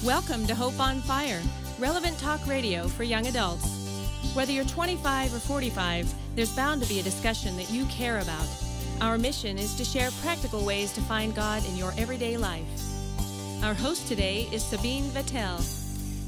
Welcome to Hope on Fire, relevant talk radio for young adults. Whether you're 25 or 45, there's bound to be a discussion that you care about. Our mission is to share practical ways to find God in your everyday life. Our host today is Sabine Vatel.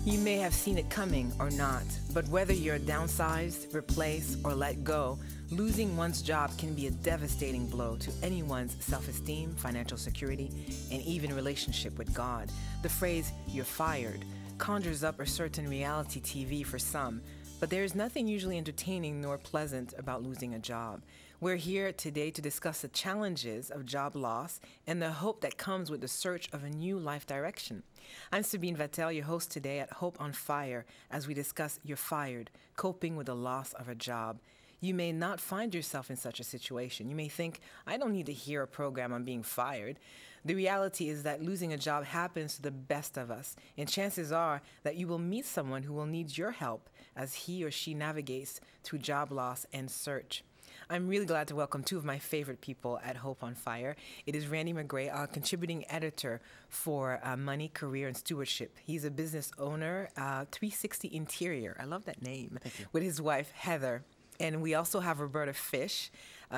You may have seen it coming or not, but whether you're downsized, replaced, or let go, losing one's job can be a devastating blow to anyone's self-esteem, financial security, and even relationship with God. The phrase, "you're fired," conjures up a certain reality TV for some, but there is nothing usually entertaining nor pleasant about losing a job. We're here today to discuss the challenges of job loss and the hope that comes with the search of a new life direction. I'm Sabine Vatel, your host today at Hope on Fire, as we discuss You're Fired, coping with the loss of a job. You may not find yourself in such a situation. You may think, I don't need to hear a program on being fired. The reality is that losing a job happens to the best of us, and chances are that you will meet someone who will need your help as he or she navigates through job loss and search. I'm really glad to welcome two of my favorite people at Hope on Fire. It is Randy Magray, our contributing editor for Money, Career, and Stewardship. He's a business owner, 360 Interior. I love that name. Thank you. With his wife, Heather. And we also have Roberta Fish.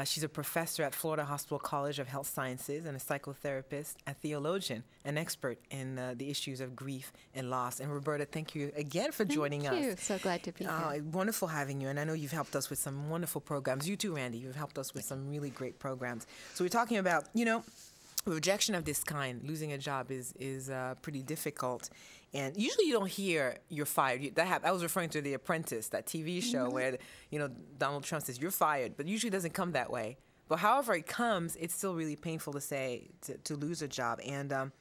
She's a professor at Florida Hospital College of Health Sciences and a psychotherapist, a theologian, an expert in the issues of grief and loss. And Roberta, thank you again for joining us. Thank you. So glad to be here. Wonderful having you. And I know you've helped us with some wonderful programs. You too, Randy. You've helped us with some really great programs. So we're talking about, rejection of this kind, losing a job is pretty difficult. And usually you don't hear you're fired. I was referring to The Apprentice, that TV show where, Donald Trump says you're fired, but usually it doesn't come that way. But however it comes, it's still really painful to say, to lose a job. And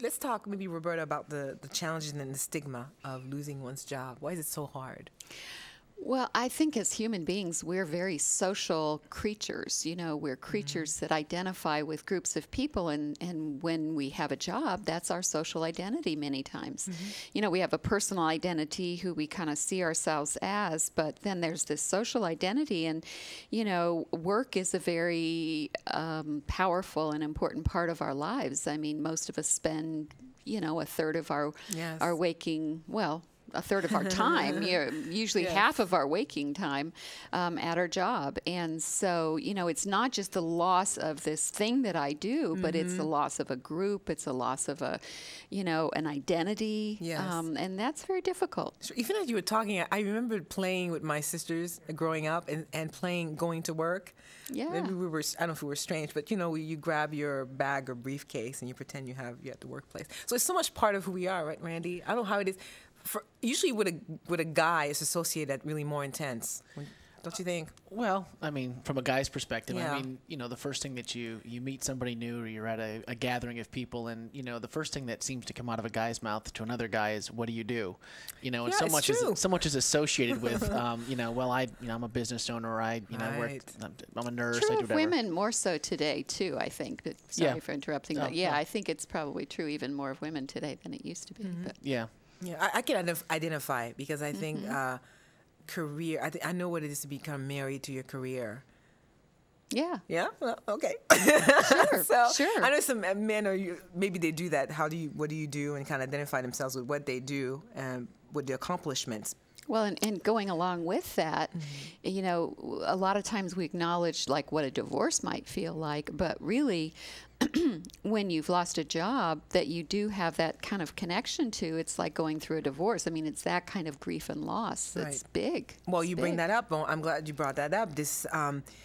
let's talk maybe, Roberta, about the challenges and the stigma of losing one's job. Why is it so hard? Well, I think as human beings, we're very social creatures. We're creatures that identify with groups of people, and when we have a job, that's our social identity many times. We have a personal identity who we kind of see ourselves as, but then there's this social identity, and, work is a very powerful and important part of our lives. I mean, most of us spend, a third of our waking, a third of our time, usually half of our waking time at our job. And so, it's not just the loss of this thing that I do, but it's the loss of a group. It's a loss of an identity. Yes. And that's very difficult. So even as you were talking, I remember playing with my sisters growing up and playing going to work. Yeah. Maybe I don't know if we were strange, but you grab your bag or briefcase and you pretend you're at the workplace. So it's so much part of who we are, right, Randy? I don't know how it is. Usually with a guy, it's associated really more intense. Don't you think? Well, I mean, from a guy's perspective, Yeah. I mean, the first thing that you meet somebody new, or you're at a gathering of people, and the first thing that seems to come out of a guy's mouth to another guy is, "What do you do?" And so much is associated with, I'm a business owner, or I work, I'm a nurse, True I do of whatever. women more so today too, I think. But sorry for interrupting. But yeah. I think it's probably true even more of women today than it used to be. But. Yeah. Yeah, I can identify because I think career. I know what it is to become married to your career. Yeah. Yeah. Well, okay. Sure. Sure. I know some men maybe they do that. What do you do, and kind of identify themselves with what they do and with the accomplishments. Well, and going along with that, a lot of times we acknowledge like what a divorce might feel like, but really when you've lost a job that you do have that kind of connection to, it's like going through a divorce. I mean, it's that kind of grief and loss. Right. It's big. Well, you bring that up. I'm glad you brought that up. This,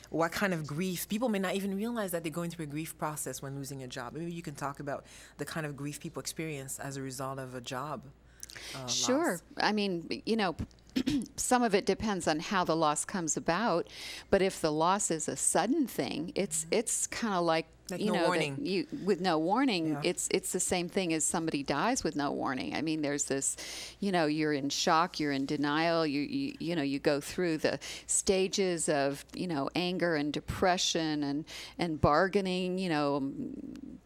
what kind of grief? People may not even realize that they're going through a grief process when losing a job. Maybe you can talk about the kind of grief people experience as a result of a job. Sure. Loss. I mean, some of it depends on how the loss comes about, but if the loss is a sudden thing, it's kind of like no warning. With no warning, Yeah. it's the same thing as somebody dies with no warning. I mean, there's this, you're in shock, you're in denial, you go through the stages of, anger and depression and bargaining,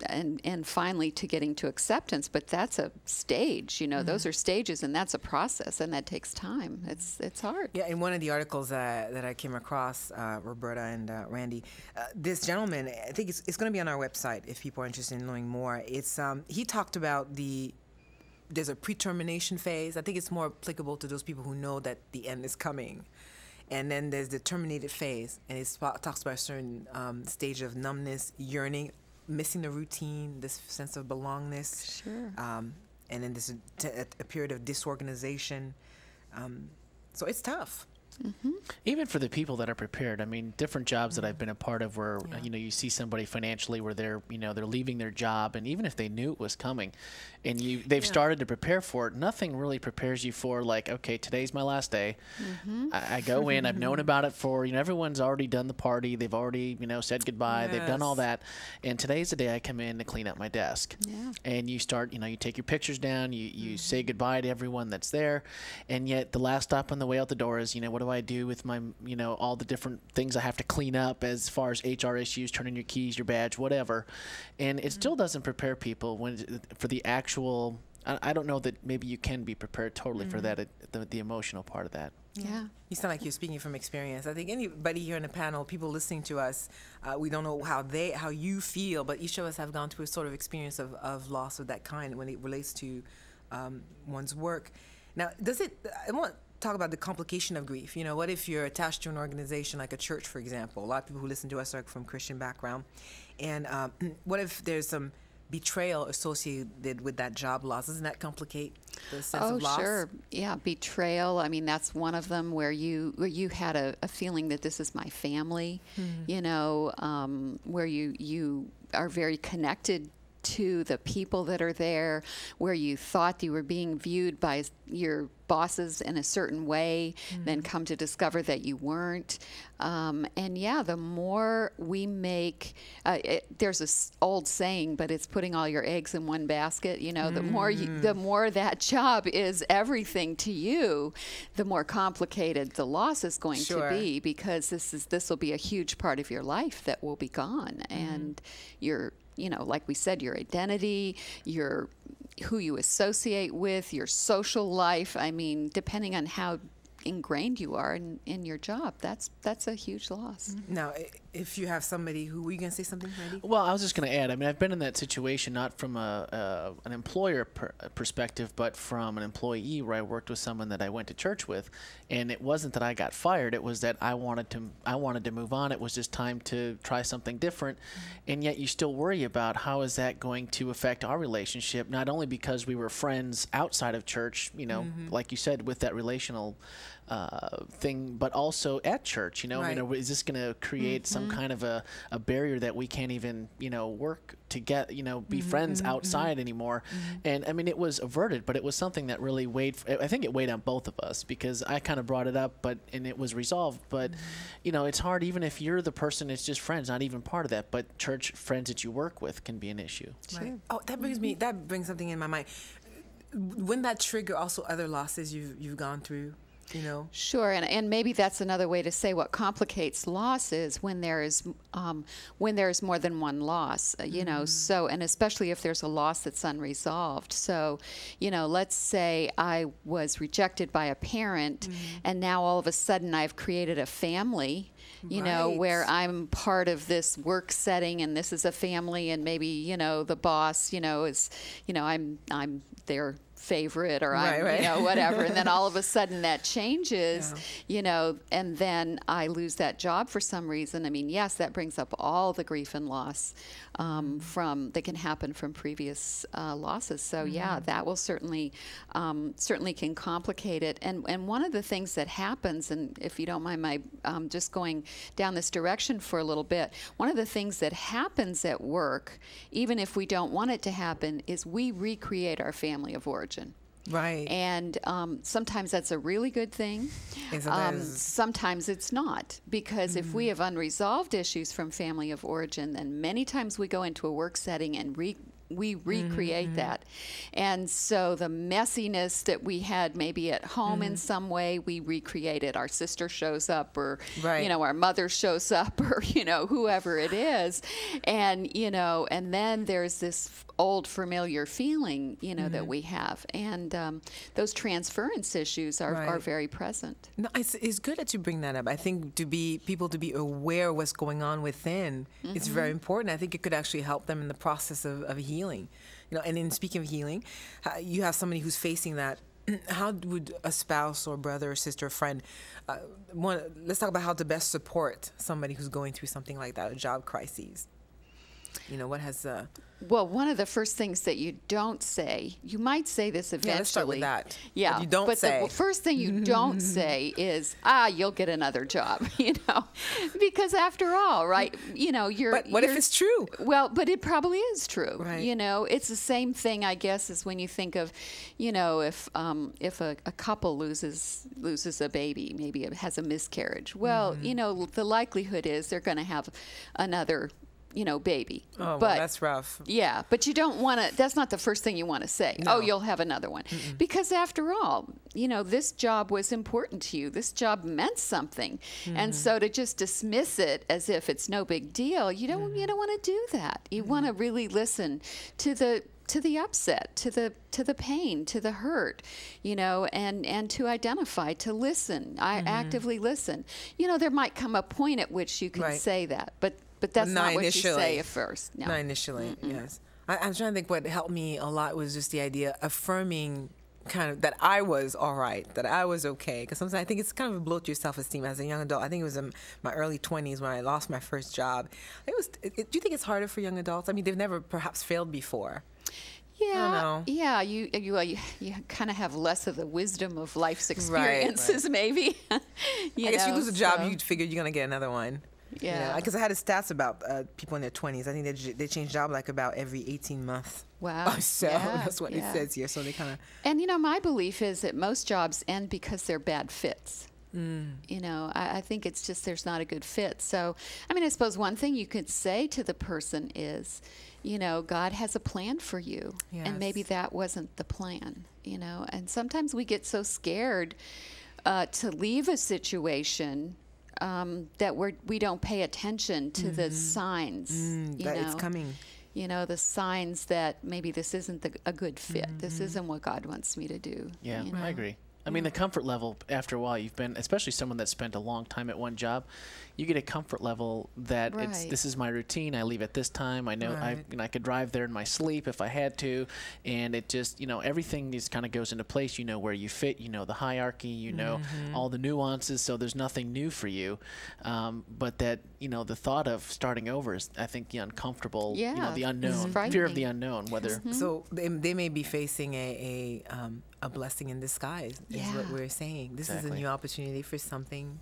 and finally to getting to acceptance. But that's a stage, those are stages, and that's a process, and that takes time. It's hard. Yeah, in one of the articles that I came across, Roberta and Randy, this gentleman, I think it's going to be on our website if people are interested in knowing more. It's he talked about the there's a pre-termination phase. I think it's more applicable to those people who know that the end is coming. And then there's the terminated phase, and it talks about a certain stage of numbness, yearning, missing the routine, this sense of belongingness. Sure. And then there's a period of disorganization. So it's tough. Mm-hmm. Even for the people that are prepared. I mean, different jobs that I've been a part of where, you see somebody financially where they're leaving their job, and even if they knew it was coming and they've started to prepare for it, nothing really prepares you for, like, okay, today's my last day. Mm-hmm. I go in, I've known about it for, everyone's already done the party. They've already, said goodbye. Yes. They've done all that. And today's the day I come in to clean up my desk. Yeah. And you start, you take your pictures down, you say goodbye to everyone that's there. And yet the last stop on the way out the door is, what do I do with my, all the different things I have to clean up as far as HR issues, turn in your keys, your badge, whatever. And it still doesn't prepare people for the actual, I don't know that maybe you can be prepared totally for that, the emotional part of that. Yeah. You sound like you're speaking from experience. I think anybody here in the panel, people listening to us, we don't know how you feel, but each of us have gone through a sort of experience of loss of that kind when it relates to one's work. Now, I want to talk about the complication of grief. What if you're attached to an organization like a church, for example? A lot of people who listen to us are from Christian background. And what if there's some betrayal associated with that job loss? Doesn't that complicate the sense of loss? Oh, sure. Yeah, betrayal. I mean, that's one of them where you had a feeling that this is my family, where you are very connected to the people that are there, where you thought you were being viewed by your bosses in a certain way, then come to discover that you weren't. And yeah, the more we make, there's this old saying, but it's putting all your eggs in one basket. The more that job is everything to you, the more complicated the loss is going to be, because this will be a huge part of your life that will be gone, and like we said, your identity, who you associate with, your social life. I mean, depending on how ingrained you are in your job, that's a huge loss. Now, if you have somebody were you going to say something, Randy? Well, I was just going to add, I mean, I've been in that situation not from an employer perspective, but from an employee where I worked with someone that I went to church with, and it wasn't that I got fired, it was that I wanted to move on. It was just time to try something different, and yet you still worry about how is that going to affect our relationship, not only because we were friends outside of church, like you said, with that relational thing, but also at church, right. I mean, is this going to create some kind of a barrier that we can't even, work to get, be friends outside anymore? And I mean, it was averted, but it was something that really I think it weighed on both of us, because I kind of brought it up, and it was resolved. But, it's hard, even if you're the person that's just friends, not even part of that, but church friends that you work with can be an issue. Right. Oh, that brings something in my mind. Wouldn't that trigger also other losses you've gone through? Sure, and maybe that's another way to say what complicates loss is when there is more than one loss, so, and especially if there's a loss that's unresolved. So, let's say I was rejected by a parent, and now all of a sudden I've created a family, where I'm part of this work setting, and this is a family, and maybe, the boss, is, I'm their favorite, or I'm, whatever. And then all of a sudden that changes, and then I lose that job for some reason. I mean, yes, that brings up all the grief and loss that can happen from previous losses. So yeah, that will certainly can complicate it. And one of the things that happens, and if you don't mind my just going down this direction for a little bit, one of the things that happens at work, even if we don't want it to happen, is we recreate our family of origin. Right. And sometimes that's a really good thing. Sometimes it's not, because if we have unresolved issues from family of origin, then many times we go into a work setting and we recreate that. And so the messiness that we had maybe at home in some way, we recreate it. Our sister shows up, or, our mother shows up, or, whoever it is. And, and then there's this old familiar feeling, that we have. And those transference issues are very present. No, it's good that you bring that up. I think people to be aware of what's going on within, it's very important. I think it could actually help them in the process of healing healing. You know, and in speaking of healing, you have somebody who's facing that. How would a spouse or brother or sister or friend, let's talk about how to best support somebody who's going through something like that, a job crisis. You know, what has... Well, one of the first things that you don't say, you might say this eventually. Yeah, let's start with that. Yeah, but you don't but say. the first thing you don't say is, you'll get another job, you know, because after all, right, you know, But what if it's true? Well, but it probably is true. Right. You know, it's the same thing, I guess, as when you think of, you know, if a couple loses a baby, maybe it has a miscarriage. Well, you know, the likelihood is they're going to have another, you know, baby. Oh, but well, that's rough. Yeah, but you don't want to, that's not the first thing you want to say. No. Oh, you'll have another one. Because after all, you know, this job was important to you. This job meant something. And so to just dismiss it as if it's no big deal, you don't want to do that. You want to really listen to the upset, to the pain, to the hurt, you know, and to identify, to listen. I actively listen. You know, there might come a point at which you can say that, but that's not what you say at first. No. Not initially, yes. I'm trying to think what helped me a lot was just the idea affirming kind of that I was all right, that I was okay. Because sometimes I think it's kind of a blow to your self-esteem as a young adult. I think it was in my early 20s when I lost my first job. Do you think it's harder for young adults? I mean, they've never perhaps failed before. Yeah, yeah. You kind of have less of the wisdom of life's experiences, right. maybe. I guess you lose a job, you figure you're gonna get another one. Yeah. Because I had stats about people in their 20s. I think they change job like about every 18 months. Wow. So that's what it says here. So they kind of. And you know, my belief is that most jobs end because they're bad fits. You know, I think it's just there's not a good fit. So, I mean, I suppose one thing you could say to the person is, you know, God has a plan for you. Yes. And maybe that wasn't the plan, you know. And sometimes we get so scared to leave a situation that we don't pay attention to the signs. You that know, it's coming. You know, the signs that maybe this isn't a good fit. This isn't what God wants me to do. Yeah, you know? I agree. I mean, the comfort level after a while, you've been, especially someone that spent a long time at one job, you get a comfort level that this is my routine. I leave at this time. I know I could drive there in my sleep if I had to, and it just, you know, everything just kind of goes into place. You know where you fit. You know the hierarchy. You know all the nuances. So there's nothing new for you, but that, you know, the thought of starting over is, I think, the uncomfortable. You know, the unknown, fear of the unknown. Whether so they may be facing a blessing in disguise, is what we're saying. This is a new opportunity for something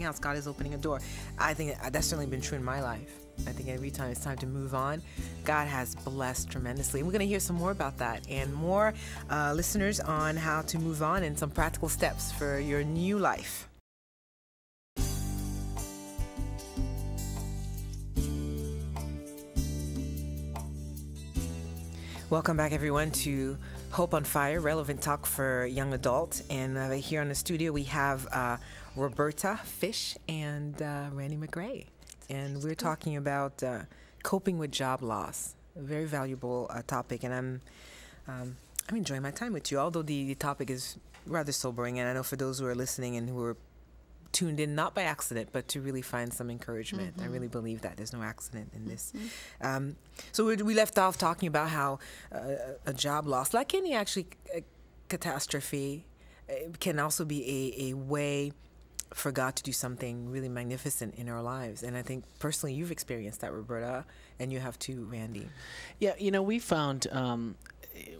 else. God is opening a door. I think that's certainly been true in my life. I think every time it's time to move on, God has blessed tremendously. And we're going to hear some more about that and more listeners on how to move on and some practical steps for your new life. Welcome back, everyone, to Hope on Fire, relevant talk for young adults. And here in the studio, we have Roberta Fish and Randy Magray. And we're talking about coping with job loss, a very valuable topic. And I'm enjoying my time with you, although the topic is rather sobering. And I know for those who are listening and who are tuned in, not by accident, but to really find some encouragement. I really believe that there's no accident in this. So we left off talking about how a job loss, like any actually catastrophe, can also be a way for God to do something really magnificent in our lives. And I think personally you've experienced that, Roberta, and you have too, Randy. Yeah, you know, we found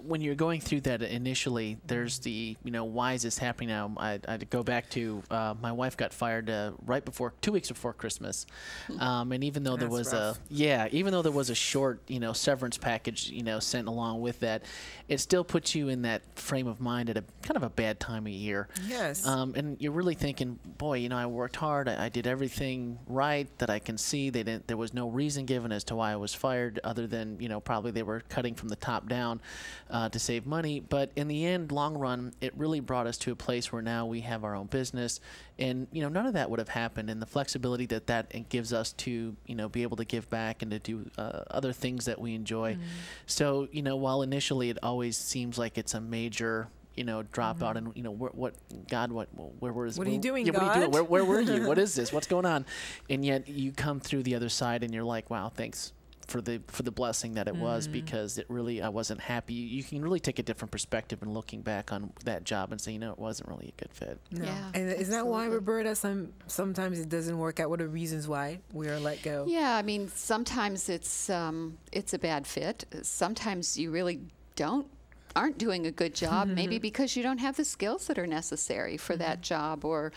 when you're going through that initially, there's the, you know, why is this happening now? I go back to my wife got fired right before, 2 weeks before Christmas, and even though there was even though there was a short, you know, severance package, you know, sent along with that, it still puts you in that frame of mind at a kind of a bad time of year. Yes. And you're really thinking, boy, you know, I worked hard, I did everything right that I can see. There was no reason given as to why I was fired, other than, you know, probably they were cutting from the top down to save money. But in the end, long run, it really brought us to a place where now we have our own business, and, you know, none of that would have happened. And the flexibility that it gives us to, you know, be able to give back and to do other things that we enjoy. So, you know, while initially it always seems like it's a major, you know, dropout, and, you know, where are you doing, God? What are you doing? Where were you? What is this? What's going on? And yet you come through the other side and you're like, wow, thanks the blessing that it was, because it really, I wasn't happy. You can really take a different perspective in looking back on that job and say, it wasn't really a good fit. No. Yeah, and is that why, Roberta, sometimes it doesn't work out? What are reasons why we are let go? Yeah, I mean, sometimes it's a bad fit. Sometimes you really aren't doing a good job, maybe because you don't have the skills that are necessary for that job, or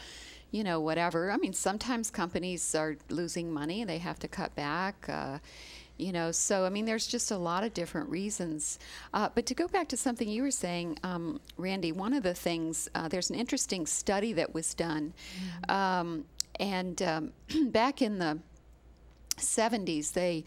whatever. I mean, sometimes companies are losing money and they have to cut back. So I mean, there's just a lot of different reasons. But to go back to something you were saying, Randy, one of the things, there's an interesting study that was done, and back in the 70s,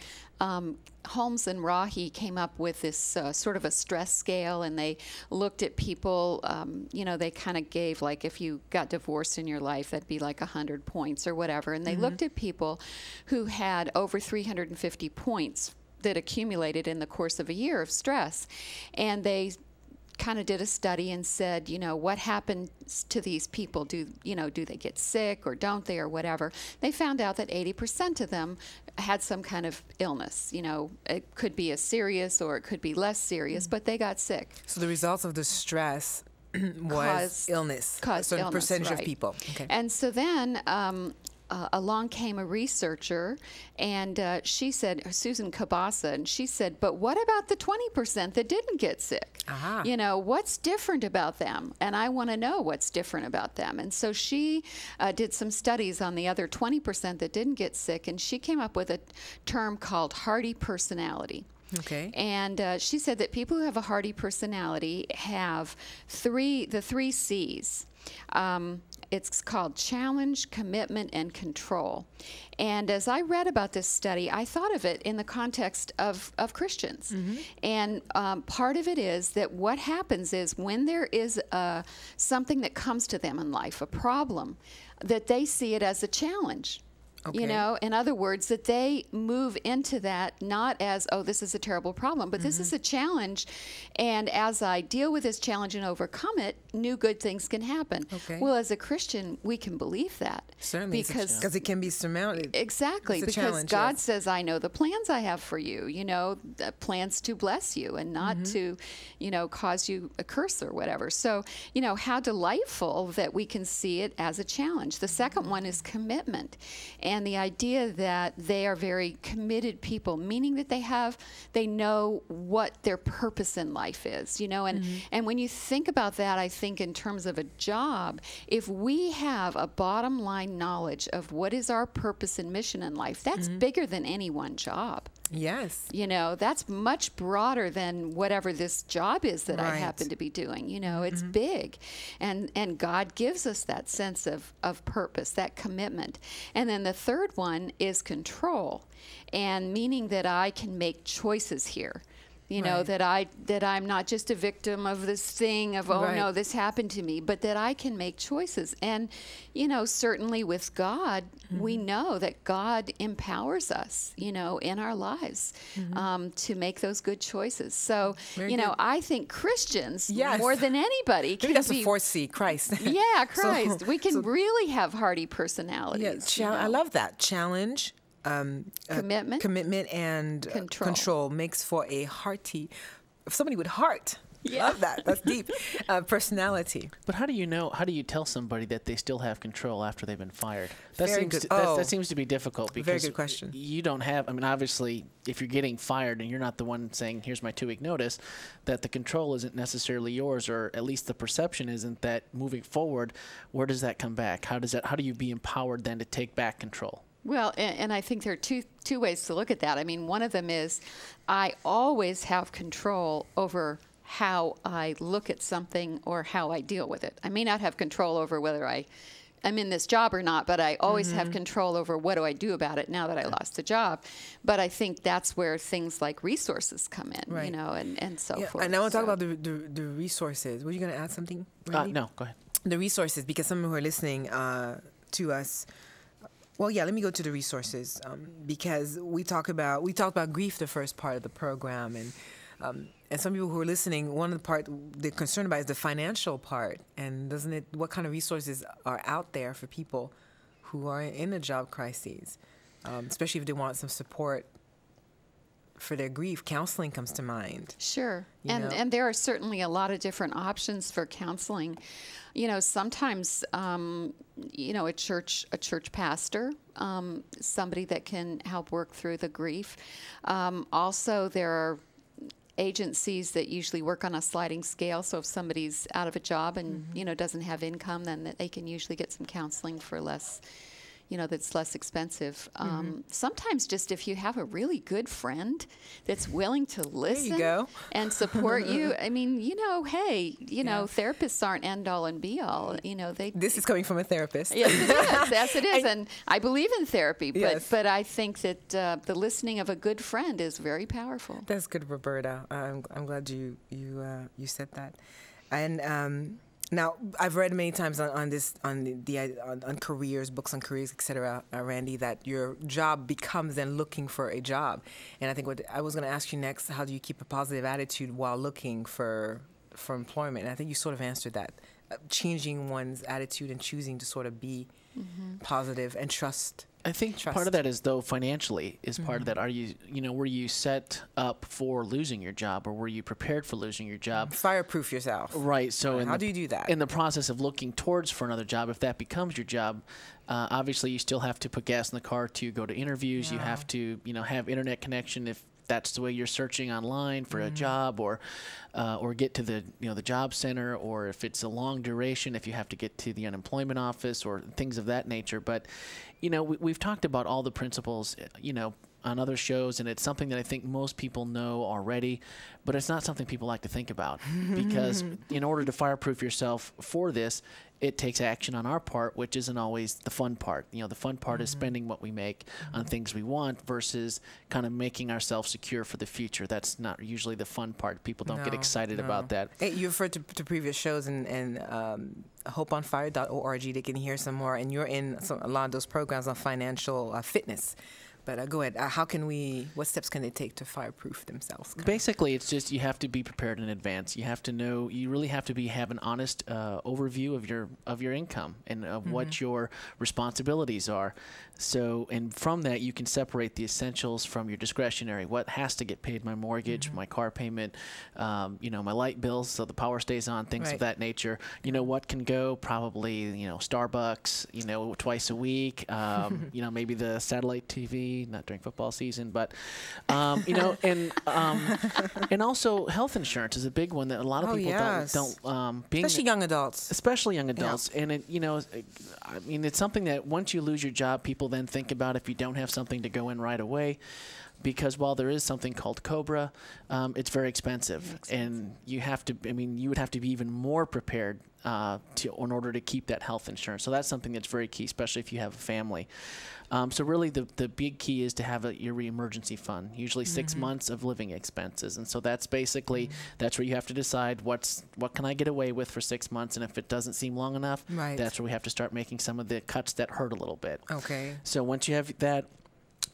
Holmes and Rahi came up with this sort of a stress scale, and they looked at people, they kind of gave, like, if you got divorced in your life, that'd be like 100 points or whatever. And they looked at people who had over 350 points that accumulated in the course of a year of stress. And they kind of did a study and said, what happens to these people? Do they get sick or don't they, or whatever? They found out that 80% of them had some kind of illness. It could be as serious or it could be less serious, but they got sick. So the results of the stress was illness. Caused a certain illness, percentage right. of people. Okay. And so then along came a researcher, and she said, Susan Kabasa, and she said, but what about the 20% that didn't get sick? What's different about them? And I want to know what's different about them. And so she did some studies on the other 20% that didn't get sick, and she came up with a term called hardy personality. Okay. And she said that people who have a hardy personality have the three C's. It's called challenge, commitment, and control. And as I read about this study, I thought of it in the context of Christians. And part of it is that what happens is when there is something that comes to them in life, a problem, that they see it as a challenge. Okay. In other words, that they move into that not as, oh, this is a terrible problem, but this is a challenge. And as I deal with this challenge and overcome it, new good things can happen. Okay. Well, as a Christian, we can believe that. Certainly. Because it can be surmounted. Exactly. Because God says, I know the plans I have for you, the plans to bless you and not to, cause you a curse or whatever. So, how delightful that we can see it as a challenge. The second one is commitment. And the idea that they are very committed people, meaning that they know what their purpose in life is, and when you think about that, I think in terms of a job, if we have a bottom line knowledge of what is our purpose and mission in life, that's bigger than any one job. Yes. That's much broader than whatever this job is that I happen to be doing. It's big. And God gives us that sense of purpose, that commitment. And then the third one is control, and meaning that I can make choices here. That I'm not just a victim of this thing of, no, this happened to me, but that I can make choices. And, certainly with God, we know that God empowers us, in our lives to make those good choices. So, I think Christians, more than anybody, can that's the fourth C, Christ. Yeah, Christ. We can really have hardy personalities. Yeah, I love that. Challenge. Commitment and control makes for a hearty, somebody with heart. Love that. That's deep. Personality. But how do you tell somebody that they still have control after they've been fired? That seems to be difficult, because very good question. You don't have, obviously, if you're getting fired and you're not the one saying, here's my 2-week notice, that the control isn't necessarily yours, or at least the perception isn't, that moving forward, where does that come back? How do you be empowered then to take back control? Well, and I think there are two ways to look at that. one of them is I always have control over how I look at something or how I deal with it. I may not have control over whether I'm in this job or not, but I always have control over what do I do about it now that I lost the job. But I think that's where things like resources come in, and so forth. And I want to talk about the resources. Were you going to add something, Randy? No, go ahead. The resources, because some who are listening to us. Well, yeah, let me go to the resources, because we talked about grief the first part of the program, and some people who are listening, one of the part they're concerned about is the financial part, and what kind of resources are out there for people who are in a job crisis, especially if they want some support for their grief, counseling comes to mind. Sure. You know? And there are certainly a lot of different options for counseling. You know, sometimes, you know, a church pastor, somebody that can help work through the grief. Also, there are agencies that usually work on a sliding scale. So if somebody's out of a job and, you know, doesn't have income, then they can usually get some counseling for less, you know, that's less expensive. Sometimes just if you have a really good friend that's willing to listen and support you. I mean, you know, hey, you know, therapists aren't end all and be all. You know, This is coming from a therapist. Yes, it is. Yes, it is. And I believe in therapy, but I think that the listening of a good friend is very powerful. That's good, Roberta. I'm glad you said that. And now, I've read many times on careers, books on careers, etc., Randy, that your job becomes then looking for a job. And I think what I was going to ask you next, how do you keep a positive attitude while looking for employment? And I think you sort of answered that, changing one's attitude and choosing to sort of be positive and trust. I think part of that is, though, financially is part of that. Are you, you know, were you set up for losing your job, or were you prepared for losing your job? Fireproof yourself. Right. So how do you do that? In the process of looking towards for another job, if that becomes your job, obviously you still have to put gas in the car to go to interviews. You have to, you know, have internet connection if that's the way you're searching online for a job, or get to the, you know, the job center, or if it's a long duration, if you have to get to the unemployment office or things of that nature. But, you know, we've talked about all the principles, you know, on other shows, and it's something that I think most people know already, but it's not something people like to think about, because in order to fireproof yourself for this, it takes action on our part, which isn't always the fun part. You know, the fun part is spending what we make on things we want versus kind of making ourselves secure for the future. That's not usually the fun part. People don't get excited about that. Hey, you referred to previous shows and hopeonfire.org. They can hear some more. And you're in a lot of those programs on financial fitness. But go ahead. What steps can they take to fireproof themselves? Basically, it's just you have to be prepared in advance. You have to know, you really have to have an honest overview of your income and of what your responsibilities are. So, and from that, you can separate the essentials from your discretionary. What has to get paid? My mortgage, my car payment, you know, my light bills, so the power stays on, things of that nature. You know, what can go? Probably, you know, Starbucks, you know, twice a week. You know, maybe the satellite TV. Not during football season, but you know, and also health insurance is a big one that a lot of people don't especially young adults. And it, you know, I mean, it's something that once you lose your job, people then think about if you don't have something to go in right away. Because while there is something called COBRA, it's very expensive, and you have to. I mean, you would have to be even more prepared in order to keep that health insurance. So that's something that's very key, especially if you have a family. So really, the big key is to have your emergency fund, usually 6 months of living expenses, and so that's basically that's where you have to decide what can I get away with for 6 months, and if it doesn't seem long enough, that's where we have to start making some of the cuts that hurt a little bit. Okay. So once you have that.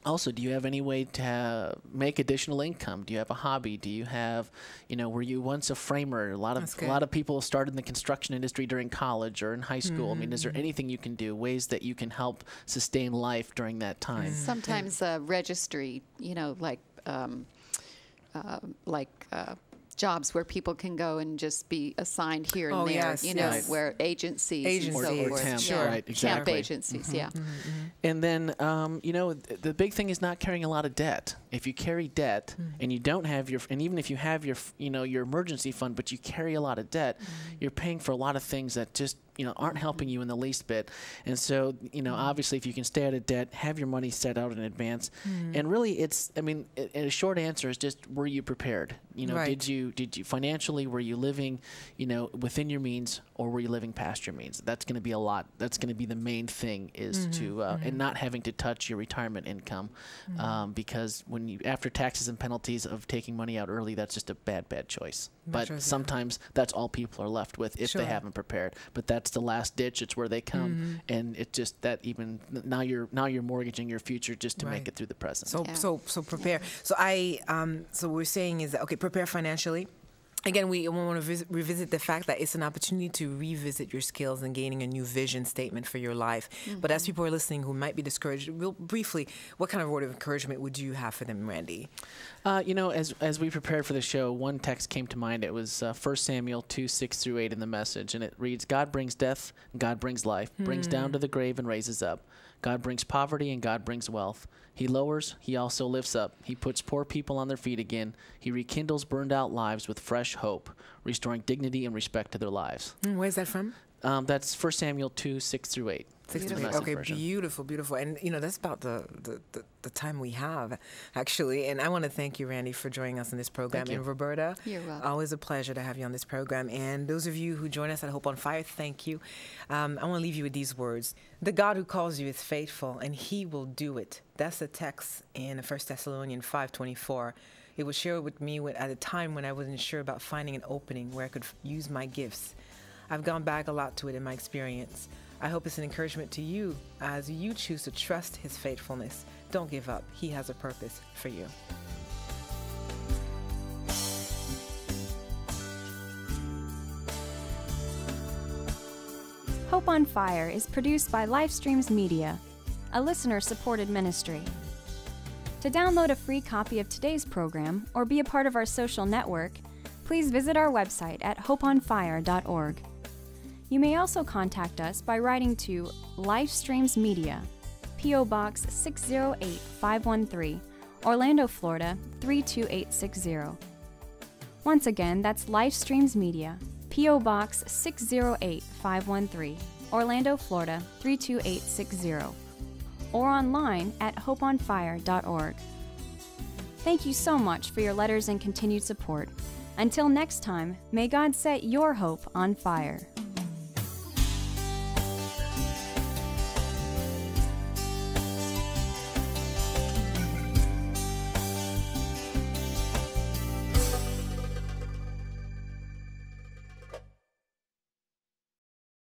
Also, do you have any way to make additional income? Do you have a hobby? Do you have, you know, were you once a framer? A lot of people started in the construction industry during college or in high school. I mean, is there anything you can do, ways that you can help sustain life during that time? Sometimes registry, you know, like jobs where people can go and just be assigned here and there, you know, where agencies and so forth. Temp, exactly. Temp agencies, And then, you know, the big thing is not carrying a lot of debt. If you carry debt and you don't have and even if you have your, you know, your emergency fund, but you carry a lot of debt, you're paying for a lot of things that just, you know, aren't helping you in the least bit. And so, you know, obviously if you can stay out of debt, have your money set out in advance. And really it's, I mean, a short answer is just, were you prepared? You know, did you financially, were you living, you know, within your means, or were you living past your means? That's going to be a lot. That's going to be the main thing is to, and not having to touch your retirement income, because when you, after taxes and penalties of taking money out early, that's just a bad choice. But sometimes that's all people are left with if they haven't prepared. But that's the last ditch. It's where they come, and it just that even now you're mortgaging your future just to make it through the present. So prepare. So so what we're saying is that prepare financially. Again, we want to revisit the fact that it's an opportunity to revisit your skills and gaining a new vision statement for your life. But as people are listening who might be discouraged, real briefly, what kind of word of encouragement would you have for them, Randy? As we prepared for the show, one text came to mind. It was 1 Samuel 2:6-8 in the Message, and it reads, God brings death, God brings life, brings down to the grave and raises up. God brings poverty and God brings wealth. He lowers, he also lifts up. He puts poor people on their feet again. He rekindles burned out lives with fresh hope, restoring dignity and respect to their lives. Where's that from? That's 1 Samuel 2:6-8. Okay, beautiful, beautiful. And, that's about the time we have, actually. And I want to thank you, Randy, for joining us in this program. And Roberta, you're welcome. Always a pleasure to have you on this program. And those of you who join us at Hope on Fire, thank you. I want to leave you with these words. The God who calls you is faithful, and he will do it. That's the text in 1 Thessalonians 5:24. It was shared with me at a time when I wasn't sure about finding an opening where I could use my gifts. I've gone back a lot to it in my experience. I hope it's an encouragement to you as you choose to trust his faithfulness. Don't give up. He has a purpose for you. Hope on Fire is produced by Livestreams Media, a listener-supported ministry. To download a free copy of today's program or be a part of our social network, please visit our website at hopeonfire.org. You may also contact us by writing to Livestreams Media, P.O. Box 608513, Orlando, Florida 32860. Once again, that's Livestreams Media, P.O. Box 608513, Orlando, Florida 32860, or online at hopeonfire.org. Thank you so much for your letters and continued support. Until next time, may God set your hope on fire.